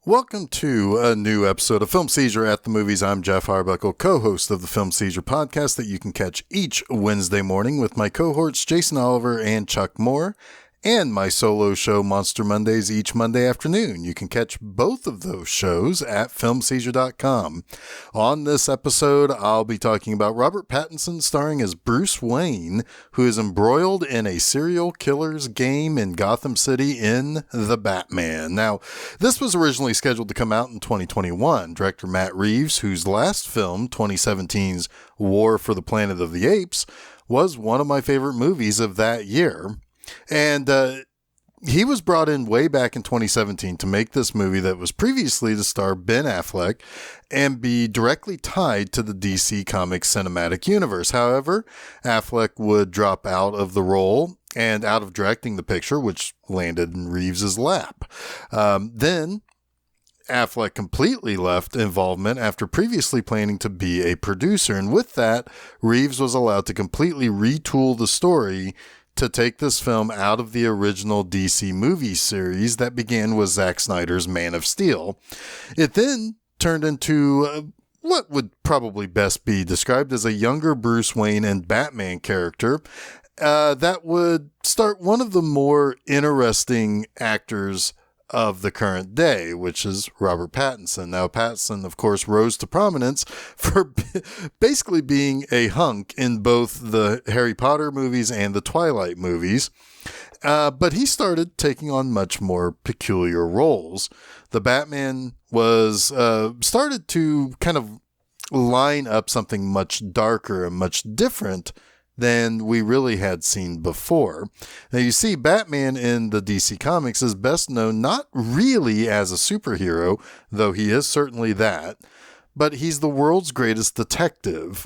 Welcome to a new episode of Film Seizure at the Movies. I'm Geoff Arbuckle, co-host of the Film Seizure podcast that you can catch each Wednesday morning with my cohorts Jason Oliver and Chuck Moore, and my solo show Monster Mondays each Monday afternoon. You can catch both of those shows at filmseizure.com. On this episode, I'll be talking about Robert Pattinson starring as Bruce Wayne, who is embroiled in a serial killer's game in Gotham City in The Batman. Now, this was originally scheduled to come out in 2021. Director Matt Reeves, whose last film, 2017's War for the Planet of the Apes, was one of my favorite movies of that year. And he was brought in way back in 2017 to make this movie that was previously to star Ben Affleck and be directly tied to the DC Comics cinematic universe. However, Affleck would drop out of the role and out of directing the picture, which landed in Reeves' lap. Then Affleck completely left involvement after previously planning to be a producer. And with that, Reeves was allowed to completely retool the story to take this film out of the original DC movie series that began with Zack Snyder's Man of Steel. It then turned into what would probably best be described as a younger Bruce Wayne and Batman character that would start one of the more interesting actors of the current day, which is Robert Pattinson. Now, Pattinson, of course, rose to prominence for basically being a hunk in both the Harry Potter movies and the Twilight movies, but he started taking on much more peculiar roles. The Batman was started to kind of line up something much darker and much different than we really had seen before. Now, you see, Batman in the DC Comics is best known not really as a superhero, though he is certainly that, but he's the world's greatest detective.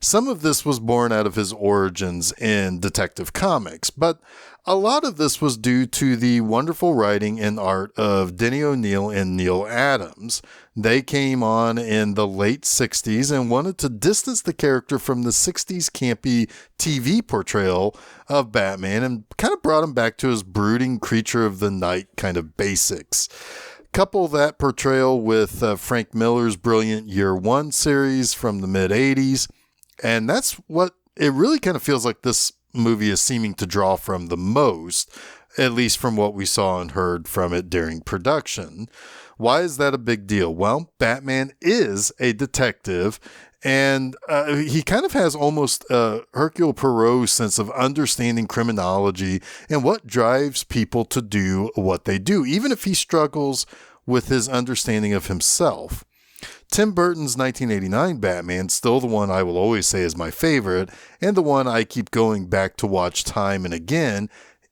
Some of this was born out of his origins in Detective Comics, but a lot of this was due to the wonderful writing and art of Denny O'Neil and Neil Adams. They came on in the late 60s and wanted to distance the character from the 60s campy TV portrayal of Batman and kind of brought him back to his brooding creature of the night kind of basics. Couple that portrayal with Frank Miller's brilliant Year One series from the mid-80s, and that's what it really kind of feels like this movie is seeming to draw from the most, at least from what we saw and heard from it during production. Why is that a big deal? Well, Batman is a detective, and he kind of has almost a Hercule Poirot sense of understanding criminology and what drives people to do what they do, even if he struggles with his understanding of himself. Tim Burton's 1989 Batman, still the one I will always say is my favorite, and the one I keep going back to watch time and again,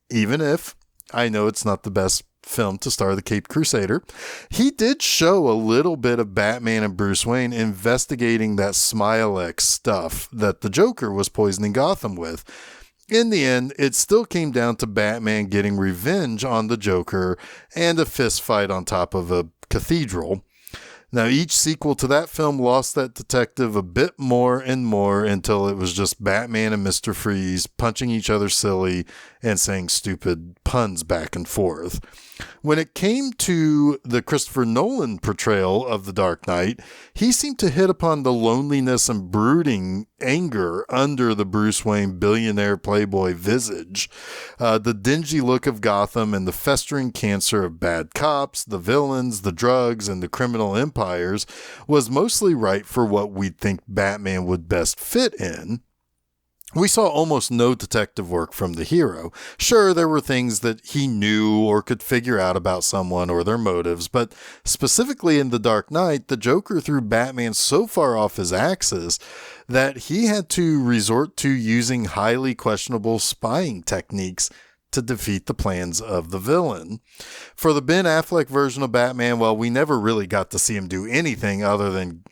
even if I know it's not the best film to star the Caped Crusader. He did show a little bit of Batman and Bruce Wayne investigating that Smilex stuff that the Joker was poisoning Gotham with. In the end, it still came down to Batman getting revenge on the Joker and a fist fight on top of a cathedral. Now, each sequel to that film lost that detective a bit more and more until it was just Batman and Mr. Freeze punching each other silly and saying stupid puns back and forth. When it came to the Christopher Nolan portrayal of The Dark Knight, he seemed to hit upon the loneliness and brooding anger under the Bruce Wayne billionaire playboy visage. The dingy look of Gotham and the festering cancer of bad cops, the villains, the drugs, and the criminal empires was mostly right for what we'd think Batman would best fit in. We saw almost no detective work from the hero. Sure, there were things that he knew or could figure out about someone or their motives, but specifically in The Dark Knight, the Joker threw Batman so far off his axis that he had to resort to using highly questionable spying techniques to defeat the plans of the villain. For the Ben Affleck version of Batman, well, we never really got to see him do anything other than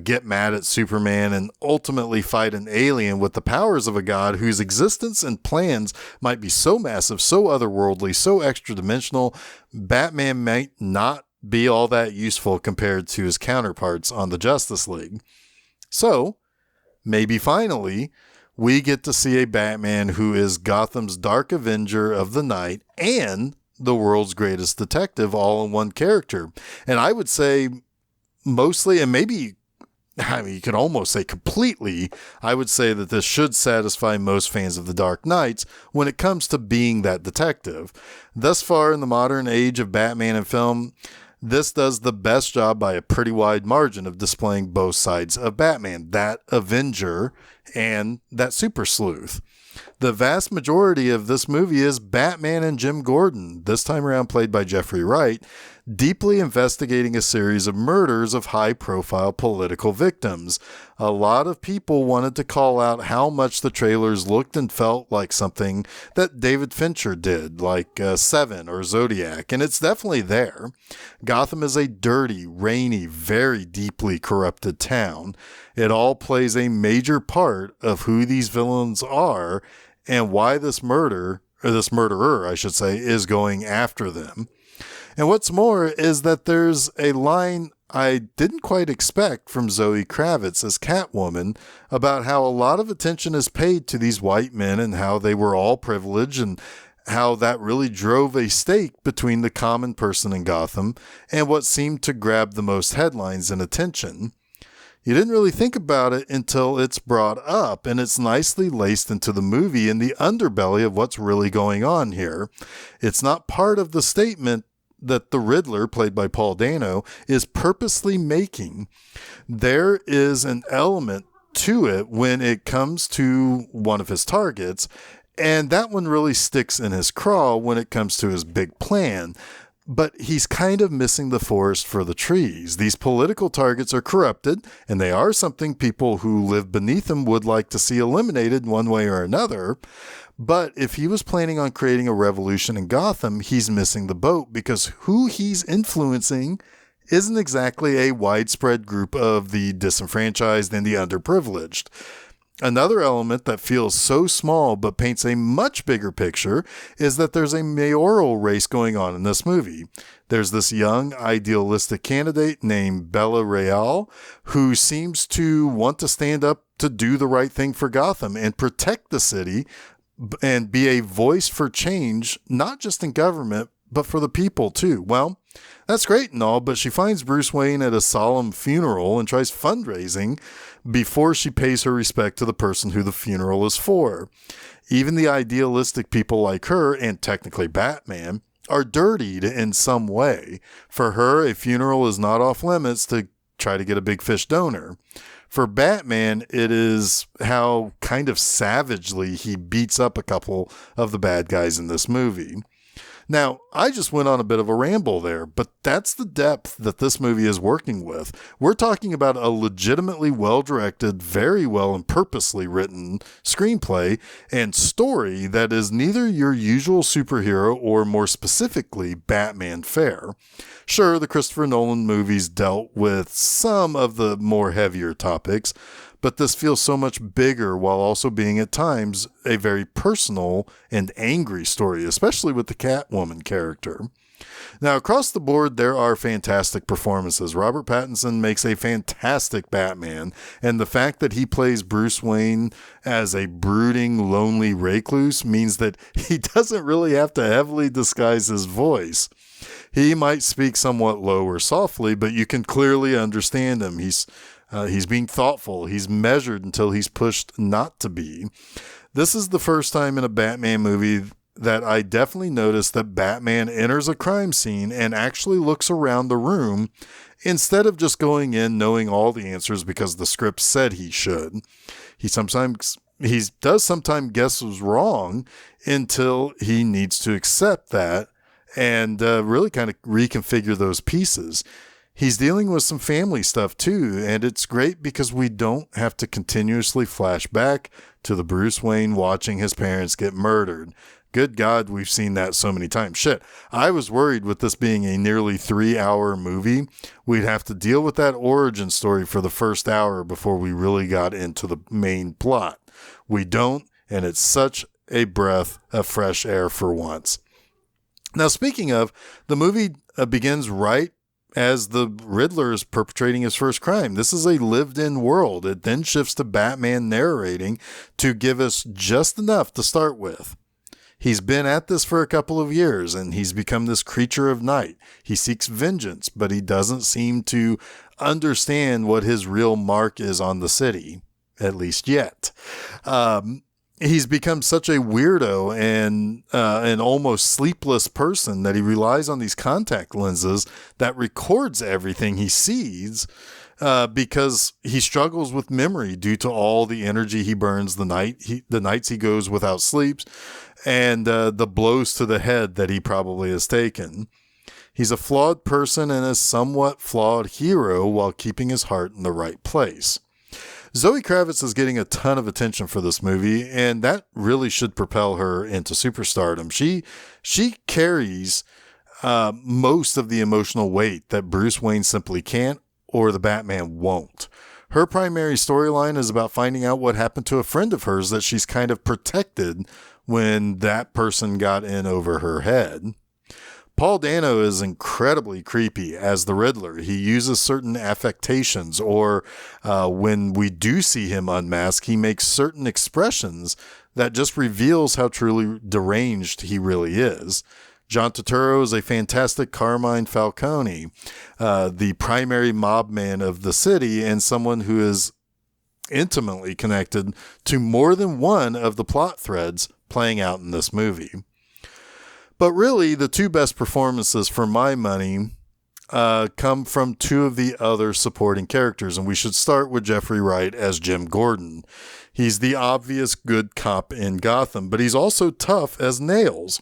get mad at Superman and ultimately fight an alien with the powers of a god whose existence and plans might be so massive, so otherworldly, so extra-dimensional, Batman might not be all that useful compared to his counterparts on the Justice League. So, maybe finally, we get to see a Batman who is Gotham's dark avenger of the night and the world's greatest detective all in one character. And I would say mostly, and maybe, I mean, you could almost say completely, I would say that this should satisfy most fans of The Dark Knights when it comes to being that detective. Thus far in the modern age of Batman and film, this does the best job by a pretty wide margin of displaying both sides of Batman, that Avenger and that super sleuth. The vast majority of this movie is Batman and Jim Gordon, this time around played by Jeffrey Wright, deeply investigating a series of murders of high-profile political victims. A lot of people wanted to call out how much the trailers looked and felt like something that David Fincher did, like Seven or Zodiac, and it's definitely there. Gotham is a dirty, rainy, very deeply corrupted town. It all plays a major part of who these villains are and why this murderer, I should say, is going after them. And what's more is that there's a line I didn't quite expect from Zoe Kravitz as Catwoman about how a lot of attention is paid to these white men and how they were all privileged and how that really drove a stake between the common person in Gotham and what seemed to grab the most headlines and attention. You didn't really think about it until it's brought up, and it's nicely laced into the movie in the underbelly of what's really going on here. It's not part of the statement that the Riddler, played by Paul Dano, is purposely making. There is an element to it when it comes to one of his targets, and that one really sticks in his craw when it comes to his big plan. But he's kind of missing the forest for the trees. These political targets are corrupted, and they are something people who live beneath them would like to see eliminated one way or another. But if he was planning on creating a revolution in Gotham, he's missing the boat because who he's influencing isn't exactly a widespread group of the disenfranchised and the underprivileged. Another element that feels so small but paints a much bigger picture is that there's a mayoral race going on in this movie. There's this young, idealistic candidate named Bella Real who seems to want to stand up to do the right thing for Gotham and protect the city and be a voice for change, not just in government, but for the people too. Well, that's great and all, but she finds Bruce Wayne at a solemn funeral and tries fundraising before she pays her respect to the person who the funeral is for. Even the idealistic people like her, and technically Batman, are dirtied in some way. For her, a funeral is not off limits to try to get a big fish donor. For Batman, it is how kind of savagely he beats up a couple of the bad guys in this movie. Now, I just went on a bit of a ramble there, but that's the depth that this movie is working with. We're talking about a legitimately well-directed, very well and purposely written screenplay and story that is neither your usual superhero or, more specifically, Batman fare. Sure, the Christopher Nolan movies dealt with some of the more heavier topics, but this feels so much bigger while also being at times a very personal and angry story, especially with the Catwoman character. Now, across the board, there are fantastic performances. Robert Pattinson makes a fantastic Batman, and the fact that he plays Bruce Wayne as a brooding, lonely recluse means that he doesn't really have to heavily disguise his voice. He might speak somewhat low or softly, but you can clearly understand him. He's being thoughtful. He's measured until he's pushed not to be. This is the first time in a Batman movie that I definitely noticed that Batman enters a crime scene and actually looks around the room instead of just going in knowing all the answers because the script said he should. He does sometimes guess was wrong until he needs to accept that and really kind of reconfigure those pieces. He's dealing with some family stuff too, and it's great because we don't have to continuously flash back to the Bruce Wayne watching his parents get murdered. Good God, we've seen that so many times. Shit, I was worried with this being a nearly 3-hour movie, we'd have to deal with that origin story for the first hour before we really got into the main plot. We don't, and it's such a breath of fresh air for once. Now, speaking of, the movie begins right as the Riddler is perpetrating his first crime. This is a lived-in world. It then shifts to Batman narrating to give us just enough to start with. He's been at this for a couple of years, and he's become this creature of night. He seeks vengeance, but he doesn't seem to understand what his real mark is on the city, at least yet. He's become such a weirdo and an almost sleepless person that he relies on these contact lenses that records everything he sees, because he struggles with memory due to all the energy he burns the nights he goes without sleep, and the blows to the head that he probably has taken. He's a flawed person and a somewhat flawed hero while keeping his heart in the right place. Zoe Kravitz is getting a ton of attention for this movie, and that really should propel her into superstardom. She carries most of the emotional weight that Bruce Wayne simply can't, or the Batman won't. Her primary storyline is about finding out what happened to a friend of hers that she's kind of protected when that person got in over her head. Paul Dano is incredibly creepy as the Riddler. He uses certain affectations, or when we do see him unmasked, he makes certain expressions that just reveals how truly deranged he really is. John Turturro is a fantastic Carmine Falcone, the primary mob man of the city and someone who is intimately connected to more than one of the plot threads playing out in this movie. But really, the two best performances for my money come from two of the other supporting characters, and we should start with Jeffrey Wright as Jim Gordon. He's the obvious good cop in Gotham, but he's also tough as nails.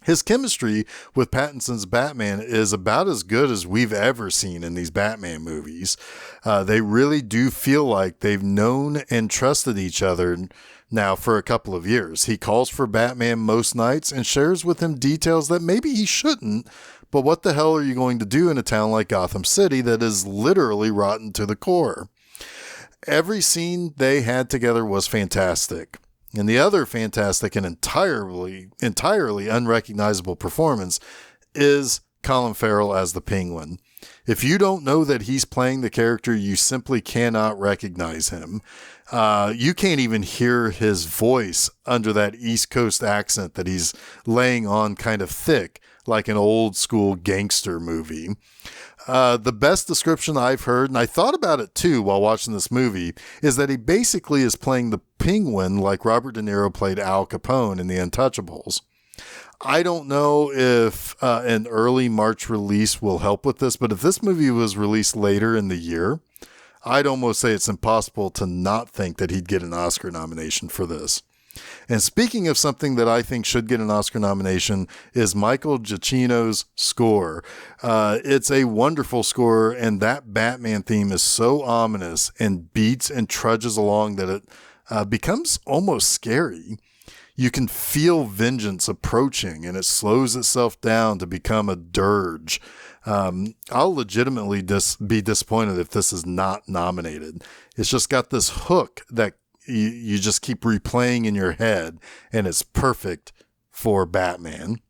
His chemistry with Pattinson's Batman is about as good as we've ever seen in these Batman movies. They really do feel like they've known and trusted each other now for a couple of years. He calls for Batman most nights and shares with him details that maybe he shouldn't, but what the hell are you going to do in a town like Gotham City that is literally rotten to the core? Every scene they had together was fantastic. And the other fantastic and entirely unrecognizable performance is Colin Farrell as the Penguin. If you don't know that he's playing the character, you simply cannot recognize him. You can't even hear his voice under that East Coast accent that he's laying on kind of thick, like an old school gangster movie. The best description I've heard, and I thought about it too while watching this movie, is that he basically is playing the Penguin like Robert De Niro played Al Capone in The Untouchables. I don't know if an early March release will help with this, but if this movie was released later in the year, I'd almost say it's impossible to not think that he'd get an Oscar nomination for this. And speaking of something that I think should get an Oscar nomination is Michael Giacchino's score. It's a wonderful score, and that Batman theme is so ominous and beats and trudges along that it becomes almost scary. You can feel vengeance approaching, and it slows itself down to become a dirge. I'll legitimately be disappointed if this is not nominated. It's just got this hook that you just keep replaying in your head, and it's perfect for Batman.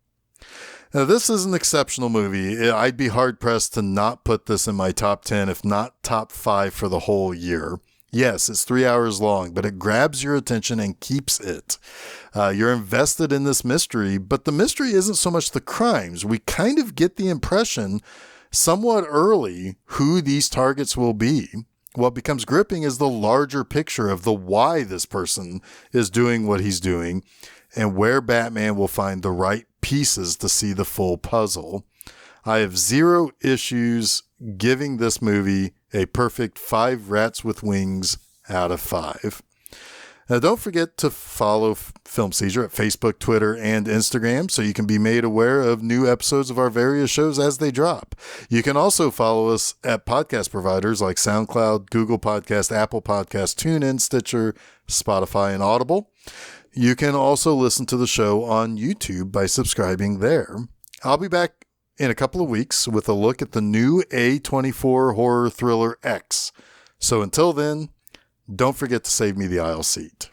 Now, this is an exceptional movie. I'd be hard-pressed to not put this in my top 10, if not top 5 for the whole year. Yes, it's 3 hours long, but it grabs your attention and keeps it. You're invested in this mystery, but the mystery isn't so much the crimes. We kind of get the impression somewhat early who these targets will be. What becomes gripping is the larger picture of the why this person is doing what he's doing and where Batman will find the right pieces to see the full puzzle. I have zero issues giving this movie a perfect 5 rats with wings out of 5. Now, don't forget to follow Film Seizure at Facebook, Twitter, and Instagram so you can be made aware of new episodes of our various shows as they drop. You can also follow us at podcast providers like SoundCloud, Google Podcast, Apple Podcast, TuneIn, Stitcher, Spotify, and Audible. You can also listen to the show on YouTube by subscribing there. I'll be back in a couple of weeks with a look at the new A24 horror thriller X. So until then, don't forget to save me the aisle seat.